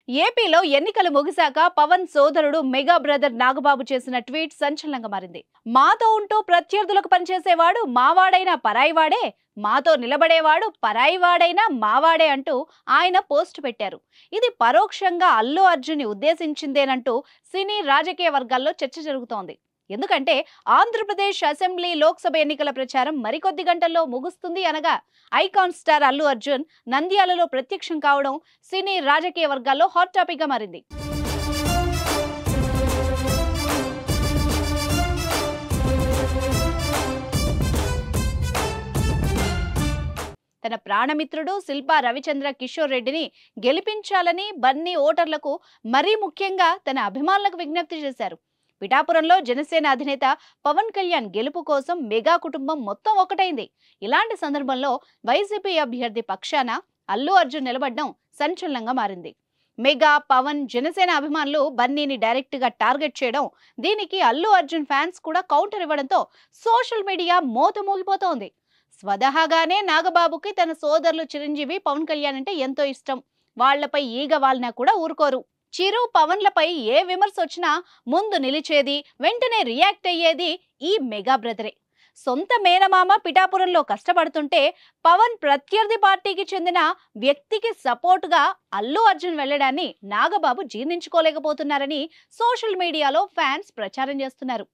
ఏపీలో ఎన్నికలు ముగిశాక పవన్ సోదరుడు మెగా బ్రదర్ నాగబాబు చేసిన ట్వీట్ సంచలనంగా మారింది. మాతో ఉంటూ ప్రత్యర్థులకు పనిచేసేవాడు మావాడైనా పరాయివాడే, మాతో నిలబడేవాడు పరాయివాడైనా మావాడే అంటూ ఆయన పోస్ట్ పెట్టారు. ఇది పరోక్షంగా అల్లు అర్జున్ ని ఉద్దేశించిందేనంటూ సినీ రాజకీయ వర్గాల్లో చర్చ జరుగుతోంది. ఎందుకంటే ఆంధ్రప్రదేశ్ అసెంబ్లీ లోక్సభ ఎన్నికల ప్రచారం మరికొద్ది గంటల్లో ముగుస్తుంది అనగా ఐకాన్ స్టార్ అల్లు అర్జున్ నంద్యాలలో ప్రత్యక్షం కావడం సినీ రాజకీయ వర్గాల్లో హాట్ టాపిక్ గా మారింది. తన ప్రాణమిత్రుడు శిల్పా రవిచంద్ర కిషోర్ రెడ్డిని గెలిపించాలని బన్నీ ఓటర్లకు మరీ ముఖ్యంగా తన అభిమానులకు విజ్ఞప్తి చేశారు. పిఠాపురంలో జనసేన అధినేత పవన్ కళ్యాణ్ గెలుపు కోసం మెగా కుటుంబం మొత్తం ఒకటైంది. ఇలాంటి సందర్భంలో వైసీపీ అభ్యర్థి పక్షాన అల్లు అర్జున్ నిలబడడం సంచలనంగా మారింది. మెగా, పవన్, జనసేన అభిమానులు బన్నీని డైరెక్ట్ గా టార్గెట్ చేయడం, దీనికి అల్లు అర్జున్ ఫ్యాన్స్ కూడా కౌంటర్ ఇవ్వడంతో సోషల్ మీడియా మోతమోగిపోతోంది. స్వతహాగానే నాగబాబుకి తన సోదరులు చిరంజీవి, పవన్ కళ్యాణ్ అంటే ఎంతో ఇష్టం. వాళ్లపై ఈగ వాలినా కూడా ఊరుకోరు. చిరు, పవన్లపై ఏ విమర్శ వచ్చినా ముందు నిలిచేది, వెంటనే రియాక్ట్ అయ్యేది ఈ మెగా బ్రదరే. సొంత మేనమామ పిఠాపురంలో కష్టపడుతుంటే పవన్ ప్రత్యర్థి పార్టీకి చెందిన వ్యక్తికి సపోర్టుగా అల్లు అర్జున్ వెళ్లడాన్ని నాగబాబు జీర్ణించుకోలేకపోతున్నారని సోషల్ మీడియాలో ఫ్యాన్స్ ప్రచారం చేస్తున్నారు.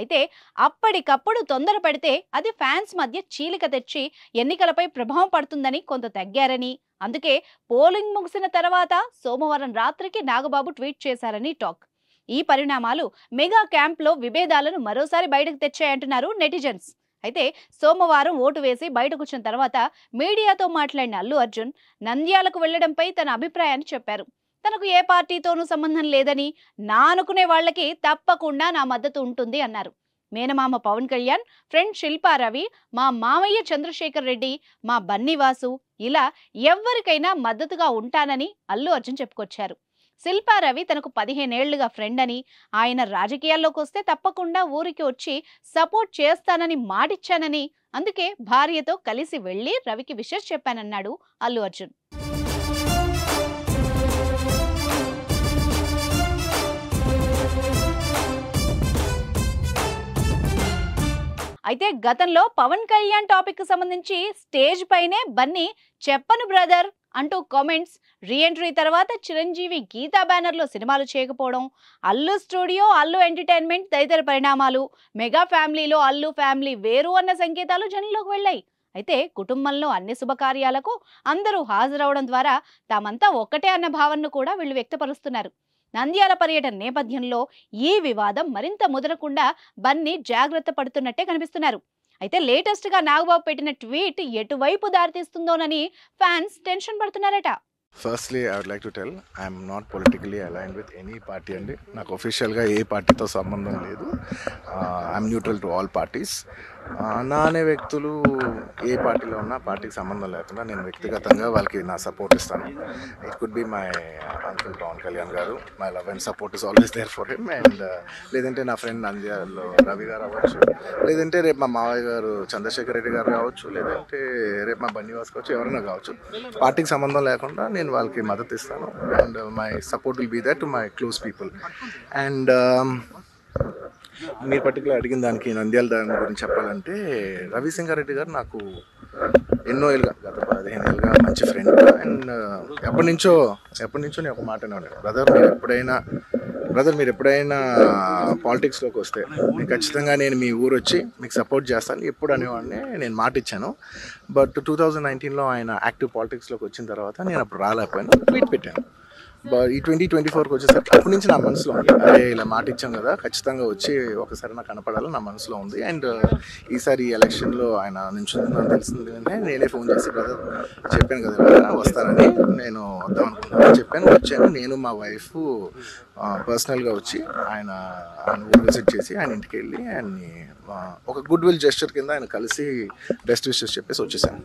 అయితే అప్పటికప్పుడు తొందరపడితే అది ఫ్యాన్స్ మధ్య చీలిక తెచ్చి ఎన్నికలపై ప్రభావం పడుతుందని కొంత తగ్గారని, అందుకే పోలింగ్ ముగిసిన తర్వాత సోమవారం రాత్రికి నాగబాబు ట్వీట్ చేశారని టాక్. ఈ పరిణామాలు మెగా క్యాంప్లో విభేదాలను మరోసారి బయటకు తెచ్చాయంటున్నారు నెటిజన్స్. అయితే సోమవారం ఓటు వేసి బయటకు వచ్చిన తర్వాత మీడియాతో మాట్లాడిన అల్లు అర్జున్ నంద్యాలకు వెళ్లడంపై తన అభిప్రాయాన్ని చెప్పారు. తనకు ఏ పార్టీతోనూ సంబంధం లేదని, నా అనుకునే వాళ్లకి తప్పకుండా నా మద్దతు ఉంటుంది అన్నారు. మేనమామ పవన్ కళ్యాణ్, ఫ్రెండ్ శిల్పా రవి, మా మామయ్య చంద్రశేఖర్ రెడ్డి, మా బన్నీవాసు, ఇలా ఎవరికైనా మద్దతుగా ఉంటానని అల్లు అర్జున్ చెప్పుకొచ్చారు. శిల్పా రవి తనకు 15 ఏళ్లుగా ఫ్రెండ్ అని, ఆయన రాజకీయాల్లోకి వస్తే తప్పకుండా ఊరికి వచ్చి సపోర్ట్ చేస్తానని మాటిచ్చానని, అందుకే భార్యతో కలిసి వెళ్లి రవికి విషెస్ చెప్పానన్నాడు అల్లు అర్జున్. అయితే గతంలో పవన్ కళ్యాణ్ టాపిక్ కు సంబంధించి స్టేజ్ పైనే బన్నీ చెప్పను బ్రదర్ అంటూ కామెంట్స్, రీఎంట్రీ తర్వాత చిరంజీవి గీతా బ్యానర్ లో సినిమాలు చేయకపోవడం, అల్లు స్టూడియో, అల్లు ఎంటర్టైన్మెంట్ తదితర పరిణామాలు, మెగా ఫ్యామిలీలో అల్లు ఫ్యామిలీ వేరు అన్న సంకేతాలు జనంలోకి వెళ్ళాయి. అయితే కుటుంబంలో అన్ని శుభకార్యాలకు అందరూ హాజరవడం ద్వారా తామంతా ఒక్కటే అన్న భావనను కూడా వీళ్ళు వ్యక్తపరుస్తున్నారు. నంద్యాల పర్యటన నేపథ్యంలో ఈ వివాదం మరింత ముదరకుండా బన్నీ జాగ్రత్త పడుతున్నట్టే కనిపిస్తున్నారు. అయితే లేటెస్ట్ గా నాగబాబు పెట్టిన ట్వీట్ ఎటువైపు దారితీస్తుందోనని ఫ్యాన్స్ టెన్షన్ పడుతున్నారట. Firstly, I would like to tell I am not politically aligned with any party అండి. నాకు ఒఫీషియల్గా ఏ పార్టీతో సంబంధం లేదు. I'm neutral to all parties. నా అనే వ్యక్తులు ఏ పార్టీలో ఉన్నా పార్టీకి సంబంధం లేకుండా నేను వ్యక్తిగతంగా వాళ్ళకి నా సపోర్ట్ ఇస్తాను. It could be my uncle Pawan Kalyan గారు. My love and support is always there for him. And లేదంటే నా ఫ్రెండ్ నంద్యాలలో రవి గారు అవ్వచ్చు, లేదంటే రేపు మా మావయ్య గారు చంద్రశేఖర్ రెడ్డి గారు కావచ్చు, లేదంటే రేపు మా బన్నీవాస్ కావచ్చు, ఎవరైనా కావచ్చు. పార్టీకి సంబంధం లేకుండా నేను వాళ్ళకి మద్దతు ఇస్తాను. And my support will be that to my close people. And మీరు పర్టికులర్ అడిగిన దానికి నంద్యాల దాని గురించి చెప్పాలంటే, రవిసింగారెడ్డి గారు నాకు ఎన్నో ఏళ్ళుగా, గత 15 ఏళ్ళుగా మంచి ఫ్రెండ్. అండ్ ఎప్పటి నుంచో నేను ఒక మాట అనేవాడు, బ్రదర్ మీరు ఎప్పుడైనా పాలిటిక్స్లోకి వస్తే ఖచ్చితంగా నేను మీ ఊరు వచ్చి మీకు సపోర్ట్ చేస్తాను ఎప్పుడు అనేవాడిని. నేను మాట ఇచ్చాను. బట్ 2019లో ఆయన యాక్టివ్ పాలిటిక్స్లోకి వచ్చిన తర్వాత నేను అప్పుడు రాలేకపోయాను, ట్వీట్ పెట్టాను. ఈ 2024కి వచ్చేసరికి అప్పటి నుంచి నా మనసులో ఉంది, అదే ఇలా మాట ఇచ్చాం కదా, ఖచ్చితంగా వచ్చి ఒకసారి నాకు కనపడాలని నా మనసులో ఉంది. అండ్ ఈసారి ఈ ఎలక్షన్లో ఆయన నించుందని తెలిసింది అంటే నేనే ఫోన్ చేసి, బ్రదర్ చెప్పాను కదా వస్తానని, నేను వద్దాం అనుకుంటున్నాను చెప్పాను. వచ్చాను. నేను మా వైఫ్ పర్సనల్గా వచ్చి ఆయన ఊరు విజిట్ చేసి ఆయన ఇంటికి వెళ్ళి ఆయన్ని ఒక గుడ్ విల్ జెస్చర్ కింద ఆయన కలిసి బెస్ట్ విషెస్ చెప్పేసి వచ్చేసాను.